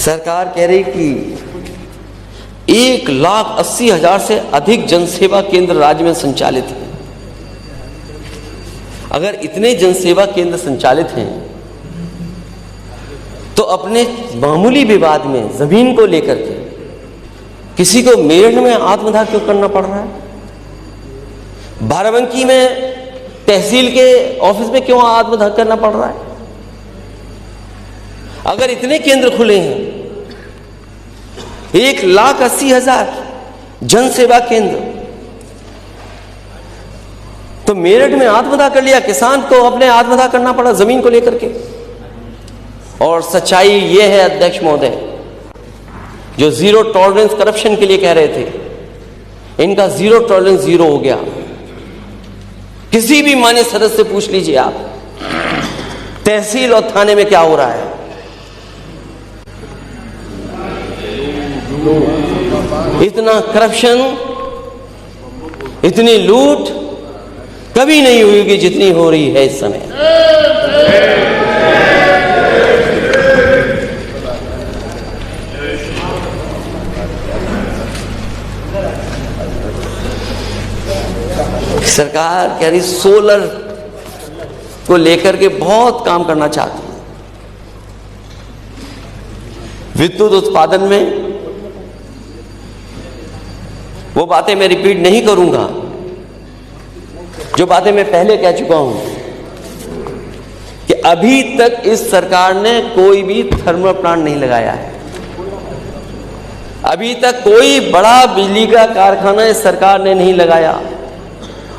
सरकार कह रही कि 1,80,000 से अधिक जनसेवा केंद्र राज्य में संचालित हैं। अगर इतने जनसेवा केंद्र संचालित हैं तो अपने मामूली विवाद में जमीन को लेकर के किसी को मेरठ में आत्मदाह क्यों करना पड़ रहा है? बाराबंकी में तहसील के ऑफिस में क्यों आत्मदाह करना पड़ रहा है? अगर इतने केंद्र खुले हैं, 1,80,000 जनसेवा केंद्र, तो मेरठ में आत्मदाह कर लिया, किसान को अपने आत्मदाह करना पड़ा जमीन को लेकर के। और सच्चाई यह है अध्यक्ष महोदय, जो जीरो टॉलरेंस करप्शन के लिए कह रहे थे, इनका जीरो टॉलरेंस जीरो हो गया। किसी भी मान्य सदस्य से पूछ लीजिए आप, तहसील और थाने में क्या हो रहा है। इतना करप्शन, इतनी लूट कभी नहीं हुई जितनी हो रही है इस समय। सरकार कह रही सोलर को लेकर के बहुत काम करना चाहती है। विद्युत उत्पादन में वो बातें मैं रिपीट नहीं करूंगा जो बातें मैं पहले कह चुका हूं कि अभी तक इस सरकार ने कोई भी थर्मल प्लांट नहीं लगाया है। अभी तक कोई बड़ा बिजली का कारखाना इस सरकार ने नहीं लगाया।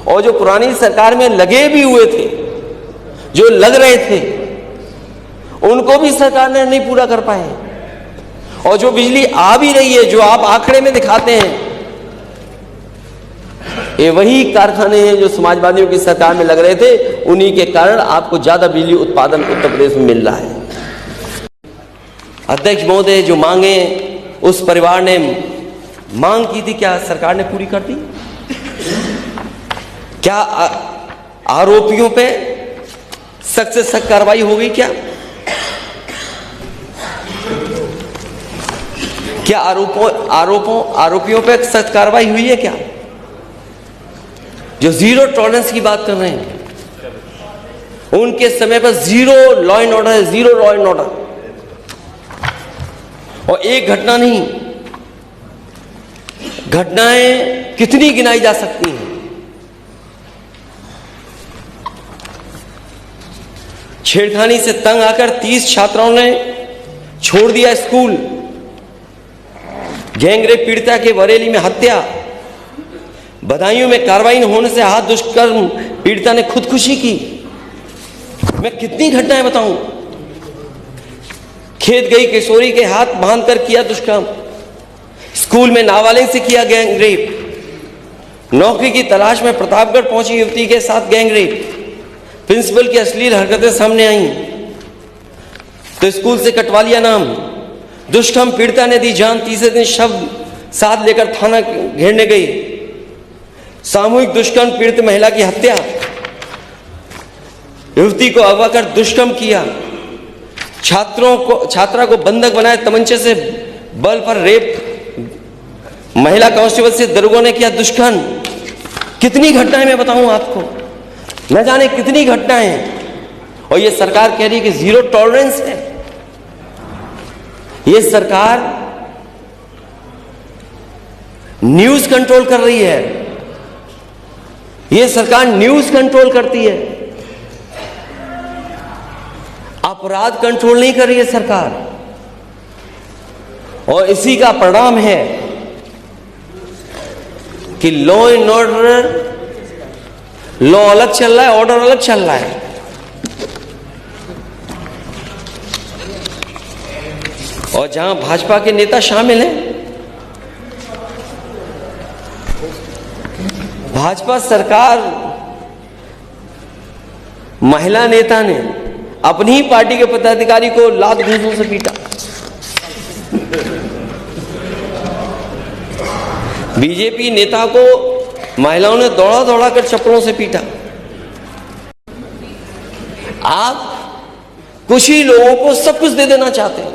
और जो पुरानी सरकार में लगे भी हुए थे, जो लग रहे थे, उनको भी सरकार ने नहीं पूरा कर पाए। और जो बिजली आ भी रही है, जो आप आंकड़े में दिखाते हैं, ये वही कारखाने हैं जो समाजवादियों की सरकार में लग रहे थे। उन्हीं के कारण आपको ज्यादा बिजली उत्पादन उत्तर प्रदेश में मिल रहा है। अध्यक्ष महोदय, जो मांगे उस परिवार ने मांग की थी, क्या सरकार ने पूरी कर दी? क्या आरोपियों पे सख्त से सख्त कार्रवाई हो गई? क्या आरोपियों पे सख्त कार्रवाई हुई है? क्या जो जीरो टॉलरेंस की बात कर रहे हैं, उनके समय पर जीरो लॉ एंड ऑर्डर है, जीरो लॉ एंड ऑर्डर। और एक घटना नहीं, घटनाएं कितनी गिनाई जा सकती हैं। छेड़खानी से तंग आकर 30 छात्राओं ने छोड़ दिया स्कूल। गैंगरेप पीड़िता के बरेली में हत्या। बदायूं में कार्रवाई न होने से हाथ दुष्कर्म पीड़िता ने खुदकुशी की। मैं कितनी घटनाएं बताऊं। खेत गई किशोरी के हाथ बांधकर किया दुष्कर्म। स्कूल में नाबालिग से किया गैंगरेप। नौकरी की तलाश में प्रतापगढ़ पहुंची युवती के साथ गैंगरेप। प्रिंसिपल की अश्लील हरकतें सामने आई तो स्कूल से कटवा लिया नाम। दुष्कर्म पीड़िता ने दी जान। तीसरे दिन शव साथ लेकर थाना घेरने गई। सामूहिक दुष्कर्म पीड़ित महिला की हत्या। युवती को अगवा कर दुष्कर्म किया। छात्रा को बंधक बनाए तमंचे से बल पर रेप। महिला कांस्टेबल से दरोगा ने किया दुष्कर्म। कितनी घटनाएं मैं बताऊं आपको, न जाने कितनी घटनाएं हैं। और ये सरकार कह रही है कि जीरो टॉलरेंस है। ये सरकार न्यूज कंट्रोल कर रही है। ये सरकार न्यूज कंट्रोल करती है, अपराध कंट्रोल नहीं कर रही है सरकार। और इसी का परिणाम है कि लॉ एंड ऑर्डर, लॉ अलग चल रहा है, ऑर्डर अलग चल रहा है। और जहां भाजपा के नेता शामिल हैं, भाजपा सरकार, महिला नेता ने अपनी ही पार्टी के पदाधिकारी को लात घूंसों से पीटा। बीजेपी नेता को महिलाओं ने दौड़ा दौड़ा कर चप्पलों से पीटा। आप कुछ ही लोगों को सब कुछ दे देना चाहते हैं।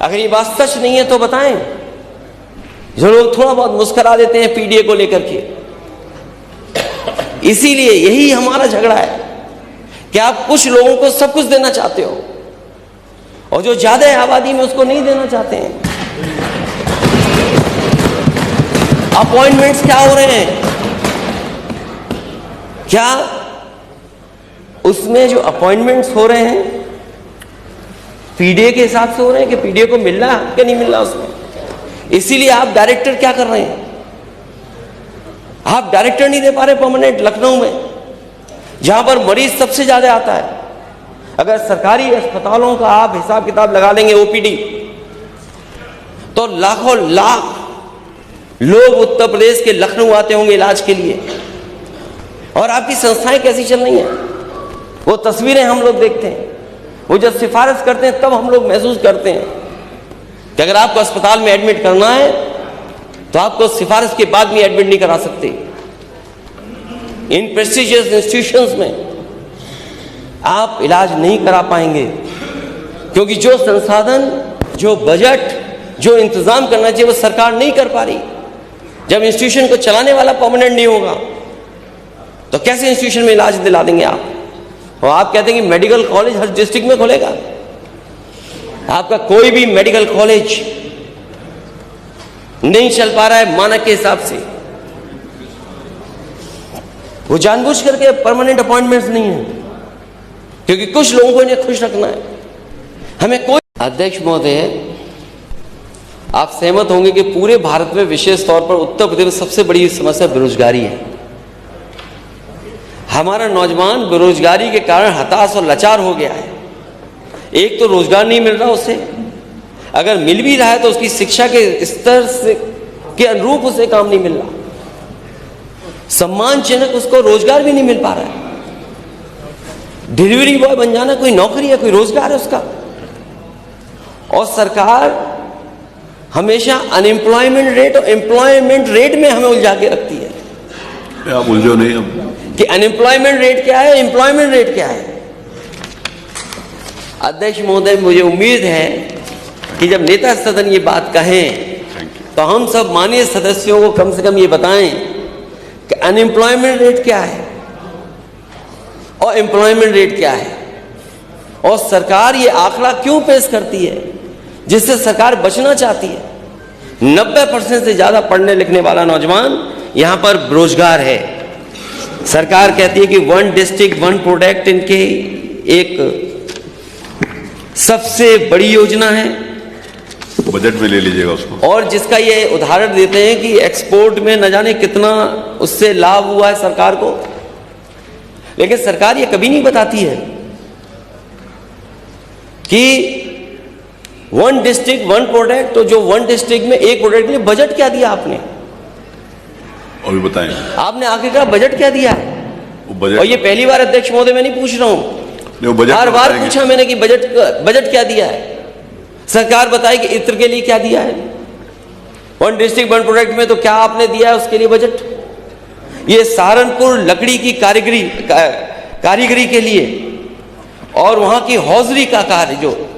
अगर ये बात सच नहीं है तो बताएं। जो लोग थोड़ा बहुत मुस्कुरा देते हैं पीडीए को लेकर के, इसीलिए यही हमारा झगड़ा है कि आप कुछ लोगों को सब कुछ देना चाहते हो और जो ज्यादा है आबादी में उसको नहीं देना चाहते हैं। अपॉइंटमेंट्स क्या हो रहे हैं, क्या उसमें जो अपॉइंटमेंट्स हो रहे हैं पीडीए के हिसाब से हो रहे हैं कि पीडीए को मिल रहा है कि नहीं मिल रहा उसमें? इसीलिए आप डायरेक्टर क्या कर रहे हैं, आप डायरेक्टर नहीं दे पा रहे परमानेंट लखनऊ में, जहां पर मरीज सबसे ज्यादा आता है। अगर सरकारी अस्पतालों का आप हिसाब किताब लगा लेंगे ओपीडी, तो लाखों लाख लोग उत्तर प्रदेश के लखनऊ आते होंगे इलाज के लिए। और आपकी संस्थाएं कैसी चल रही हैं, वो तस्वीरें हम लोग देखते हैं, वो जब सिफारिश करते हैं तब हम लोग महसूस करते हैं कि अगर आपको अस्पताल में एडमिट करना है तो आपको सिफारिश के बाद भी एडमिट नहीं करा सकते। इन प्रेस्टिजियस इंस्टीट्यूशंस में आप इलाज नहीं करा पाएंगे, क्योंकि जो संसाधन, जो बजट, जो इंतजाम करना चाहिए वो सरकार नहीं कर पा रही। जब इंस्टीट्यूशन को चलाने वाला परमानेंट नहीं होगा तो कैसे इंस्टीट्यूशन में इलाज दिला देंगे आप? और आप कहते हैं कि मेडिकल कॉलेज हर डिस्ट्रिक्ट में खोलेगा। आपका कोई भी मेडिकल कॉलेज नहीं चल पा रहा है मानक के हिसाब से। वो जानबूझ करके परमानेंट अपॉइंटमेंट्स नहीं है, क्योंकि कुछ लोगों को इन्हें खुश रखना है। हमें कोई अध्यक्ष महोदय, आप सहमत होंगे कि पूरे भारत में विशेष तौर पर उत्तर प्रदेश में सबसे बड़ी समस्या बेरोजगारी है। हमारा नौजवान बेरोजगारी के कारण हताश और लाचार हो गया है। एक तो रोजगार नहीं मिल रहा उसे, अगर मिल भी रहा है तो उसकी शिक्षा के स्तर से के अनुरूप उसे काम नहीं मिल रहा, सम्मानजनक उसको रोजगार भी नहीं मिल पा रहा है। डिलीवरी बॉय बन जाना कोई नौकरी है, कोई रोजगार है उसका। और सरकार हमेशा अनएम्प्लॉयमेंट रेट और एम्प्लॉयमेंट रेट में हमें उलझा के रखती है। आप उलझो नहीं अब कि अनएम्प्लॉयमेंट रेट क्या है, एम्प्लॉयमेंट रेट क्या है। अध्यक्ष महोदय, मुझे उम्मीद है कि जब नेता सदन ये बात कहें तो हम सब माननीय सदस्यों को कम से कम ये बताएं कि अनएम्प्लॉयमेंट रेट क्या है और एम्प्लॉयमेंट रेट क्या है, और सरकार ये आंकड़ा क्यों पेश करती है जिससे सरकार बचना चाहती है। 90% से ज्यादा पढ़ने लिखने वाला नौजवान यहां पर बेरोजगार है। सरकार कहती है कि 1 डिस्ट्रिक्ट 1 प्रोडक्ट इनके एक सबसे बड़ी योजना है, बजट में ले लीजिएगा उसको। और जिसका ये उदाहरण देते हैं कि एक्सपोर्ट में न जाने कितना उससे लाभ हुआ है सरकार को। लेकिन सरकार ये कभी नहीं बताती है कि 1 डिस्ट्रिक्ट 1 प्रोडक्ट, तो जो 1 डिस्ट्रिक्ट में एक प्रोडक्ट के लिए बजट क्या दिया आपने, और भी बताएं आपने आखिरकार बजट क्या दिया है। बजट, और ये पहली बार अध्यक्ष महोदय मैं नहीं पूछ रहा हूं, हर बार पूछा मैंने कि बजट क्या दिया है। सरकार बताए कि इत्र के लिए क्या दिया है। 1 डिस्ट्रिक्ट 1 प्रोडक्ट में तो क्या आपने दिया है उसके लिए बजट। ये सहारनपुर लकड़ी की कारीगरी के लिए और वहां की हौजरी का कार्य, जो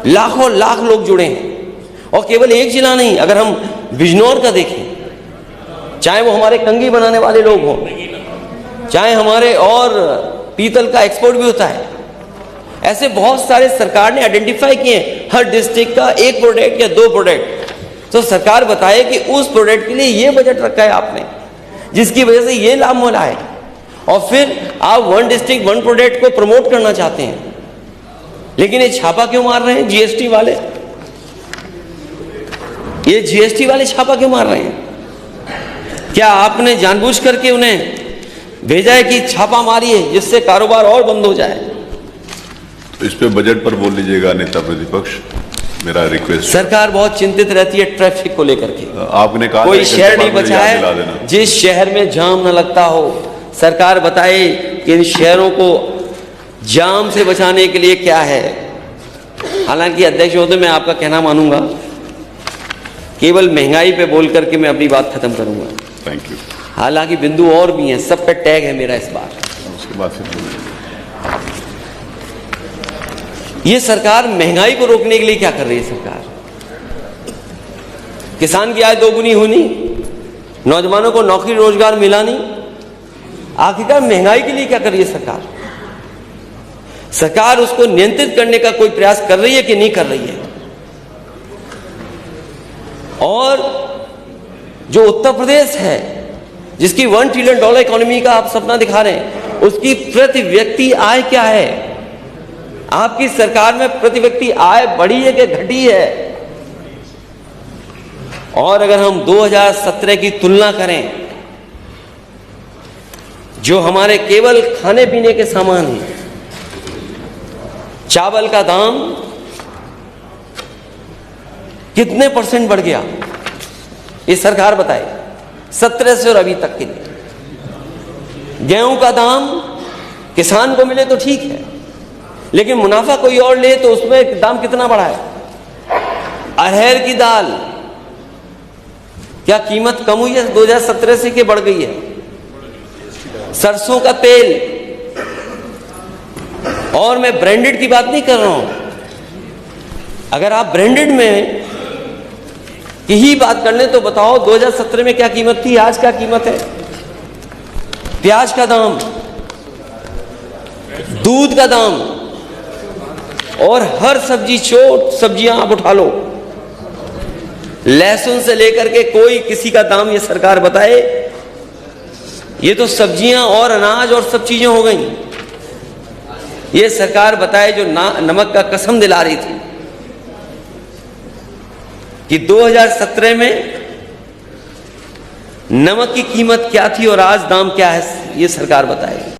लाखों लाख लोग जुड़े हैं। और केवल एक जिला नहीं, अगर हम बिजनौर का देखें, चाहे वो हमारे कंगी बनाने वाले लोग हों, चाहे हमारे और पीतल का एक्सपोर्ट भी होता है, ऐसे बहुत सारे सरकार ने आइडेंटिफाई किए हर डिस्ट्रिक्ट का 1 प्रोडक्ट या 2 प्रोडक्ट। तो सरकार बताए कि उस प्रोडक्ट के लिए ये बजट रखा है आपने, जिसकी वजह से ये लाभ मिला है। और फिर आप 1 डिस्ट्रिक्ट 1 प्रोडक्ट को प्रमोट करना चाहते हैं, लेकिन ये छापा क्यों मार रहे हैं जीएसटी वाले? ये जीएसटी वाले छापा क्यों मार रहे हैं? क्या आपने जानबूझ करके उन्हें भेजा है कि छापा मारिए जिससे कारोबार और बंद हो जाए? तो इस पे बजट पर बोल लीजिएगा नेता प्रतिपक्ष, मेरा रिक्वेस्ट। सरकार बहुत चिंतित रहती है ट्रैफिक को लेकर के। आपने कहा कोई शहर नहीं बचा है जिस शहर में जाम न लगता हो। सरकार बताए कि इन शहरों को जाम से बचाने के लिए क्या है। हालांकि अध्यक्ष महोदय, मैं आपका कहना मानूंगा, केवल महंगाई पे बोल करके मैं अपनी बात खत्म करूंगा। Thank you. हालांकि बिंदु और भी हैं, सब पे टैग है मेरा इस बार। उसके बाद फिर ये सरकार महंगाई को रोकने के लिए क्या कर रही है सरकार? किसान की आय दोगुनी होनी, नौजवानों को नौकरी रोजगार मिला नहीं, आखिरकार महंगाई के लिए क्या कर रही है सरकार? सरकार उसको नियंत्रित करने का कोई प्रयास कर रही है कि नहीं कर रही है? और जो उत्तर प्रदेश है, जिसकी $1 ट्रिलियन इकोनॉमी का आप सपना दिखा रहे हैं, उसकी प्रति व्यक्ति आय क्या है? आपकी सरकार में प्रति व्यक्ति आय बढ़ी है कि घटी है? और अगर हम 2017 की तुलना करें, जो हमारे केवल खाने पीने के सामान हैं, चावल का दाम कितने % बढ़ गया, ये सरकार बताए 17 से और अभी तक के लिए। गेहूं का दाम किसान को मिले तो ठीक है, लेकिन मुनाफा कोई और ले तो उसमें दाम कितना बढ़ा है? अरहर की दाल, क्या कीमत कम हुई है 2017 से कि बढ़ गई है? सरसों का तेल, और मैं ब्रांडेड की बात नहीं कर रहा हूं। अगर आप ब्रांडेड में की ही बात कर लें तो बताओ 2017 में क्या कीमत थी, आज क्या कीमत है? प्याज का दाम, दूध का दाम, और हर सब्जियां आप उठा लो, लहसुन से लेकर के कोई किसी का दाम ये सरकार बताए। ये तो सब्जियां और अनाज और सब चीजें हो गई। ये सरकार बताए जो नमक का कसम दिला रही थी कि 2017 में नमक की कीमत क्या थी और आज दाम क्या है, ये सरकार बताएगी।